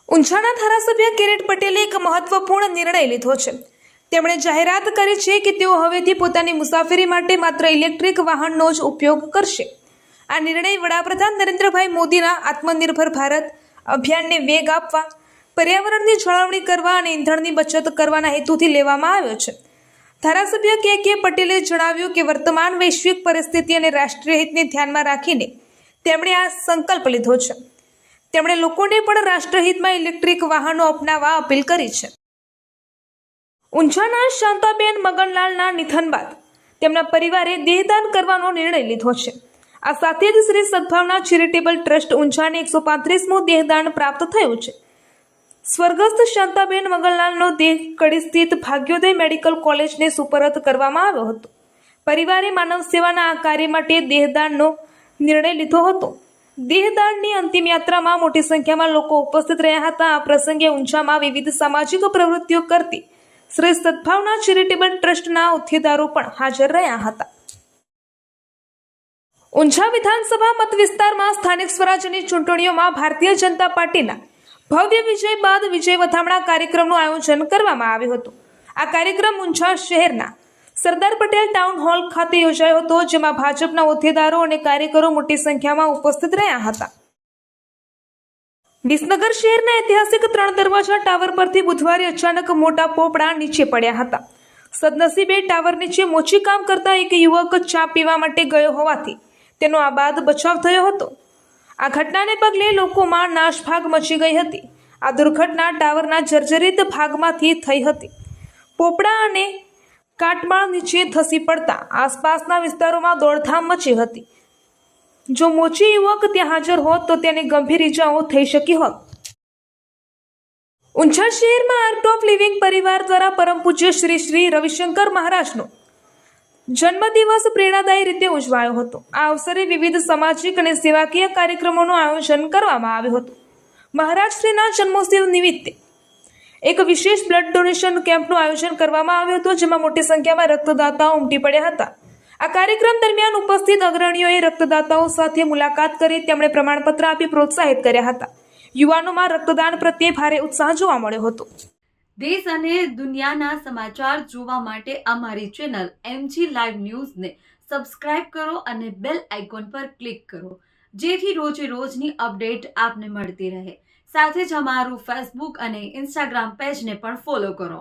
ઊંઝાના ધારાસભ્ય કિરીટ પટેલે એક મહત્વપૂર્ણ નિર્ણય લીધો છે। તેમણે જાહેરાત કરી છે કે તેઓ હવેથી પોતાની મુસાફરી માટે માત્ર ઇલેક્ટ્રિક વાહનનો જ ઉપયોગ કરશે। આ નિર્ણય વડાપ્રધાન નરેન્દ્રભાઈ મોદીના આત્મનિર્ભર ભારત અભિયાનને વેગ આપવા, પર્યાવરણની જાળવણી કરવા અને ઇંધણની બચત કરવાના હેતુથી લેવામાં આવ્યો છે। ધારાસભ્ય કે પટેલે જણાવ્યું કે વર્તમાન વૈશ્વિક પરિસ્થિતિ અને રાષ્ટ્રીય હિતને ધ્યાનમાં રાખીને તેમણે આ સંકલ્પ લીધો છે। તેમણે લોકોને પણ રાષ્ટ્રહિતમાં ઇલેક્ટ્રિક વાહનો અપનાવવા અપીલ કરી છે। ઊંઝાના શાંતાબેન મગનલાલના નિધન બાદ તેમના પરિવારે દેહદાન કરવાનો નિર્ણય લીધો છે। આ સાથે જ શ્રી સદભાવના ચેરિટેબલ ટ્રસ્ટ ઊંઝાને 135મું દેહદાન પ્રાપ્ત થયું છે। સ્વર્ગસ્થ શાંતાબેન મગનલાલનો દેહ કડી સ્થિત ભાગ્યોદય મેડિકલ કોલેજને સુપરત કરવામાં આવ્યો હતો। પરિવારે માનવ સેવાના આ કાર્ય માટે દેહદાનનો નિર્ણય લીધો હતો। દેહદાનની અંતિમ યાત્રામાં મોટી સંખ્યામાં લોકો ઉપસ્થિત રહ્યા હતા। આ પ્રસંગે ઊંઝામાં વિવિધ સામાજિક પ્રવૃત્તિઓ કરતી શ્રી સદભાવના ચેરિટેબલ ટ્રસ્ટના હોદ્દેદારો પણ હાજર રહ્યા હતા। ઊંઝા વિધાનસભા મત વિસ્તારમાં સ્થાનિક સ્વરાજ્યની ચૂંટણીઓમાં ભારતીય જનતા પાર્ટીના ભવ્ય વિજય બાદ વિજય વધામણા કાર્યક્રમનું આયોજન કરવામાં આવ્યું હતું। આ કાર્યક્રમ ઊંઝા શહેરના સરદાર પટેલ ટાઉન હોલ ખાતે યોજાયો હતો, જેમાં ભાજપના હોદ્દેદારો અને કાર્યકરો મોટી સંખ્યામાં ઉપસ્થિત રહ્યા હતા। વિસનગર શહેરના ઐતિહાસિક 3 દરવાજા ટાવર પરથી બુધવારે અચાનક મોટા પોપડા નીચે પડ્યા હતા। સદનસીબે ટાવર નીચે મોચીકામ કરતા એક યુવક ચા પીવા માટે ગયો હોવાથી તેનો આબાદ બચાવ થયો હતો। આ ઘટનાને પગલે લોકોમાં નાશભાગ મચી ગઈ હતી। આ દુર્ઘટના ટાવરના જર્જરિત ભાગમાંથી થઈ હતી। પોપડા અને કાટમાળ નીચે ધસી પડતા આસપાસના વિસ્તારોમાં દોડધામ મચી હતી। જો મોચી યુવક ત્યાં હાજર હોત તો તેને ગંભીર ઈજાઓ થઈ શકી હોત। ઊંઝા શહેરમાં આર્ટ ઓફ લિવિંગ પરિવાર દ્વારા પરમ પૂજ્ય શ્રી રવિશંકર મહારાજનો જન્મદિવસ પ્રેરણાદાયી રીતે ઉજવાયો હતો। આ અવસરે વિવિધ સામાજિક અને સેવાકીય કાર્યક્રમોનું આયોજન કરવામાં આવ્યું હતું। મહારાજશ્રીના જન્મોત્સવ નિમિત્તે એક વિશેષ બ્લડ ડોનેશન કેમ્પનું આયોજન કરવામાં આવ્યું હતું, જેમાં મોટી સંખ્યામાં રક્તદાતાઓ ઉમટી પડ્યા હતા। આ કાર્યક્રમ દરમિયાન ઉપસ્થિત અગ્રણીઓએ રક્તદાતાઓ સાથે મુલાકાત કરી તેમણે પ્રમાણપત્ર આપી પ્રોત્સાહિત કર્યા હતા। યુવાનોમાં રક્તદાન પ્રત્યે ભારે ઉત્સાહ જોવા મળ્યો હતો। દેશ અને દુનિયાના સમાચાર જોવા માટે અમારી ચેનલ MG લાઈવ ન્યૂઝને સબસ્ક્રાઇબ કરો અને બેલ આઇકોન પર ક્લિક કરો, જેથી રોજે રોજની અપડેટ આપને મળતી રહે। સાથે જ અમારું ફેસબુક અને ઇન્સ્ટાગ્રામ પેજને પણ ફોલો કરો।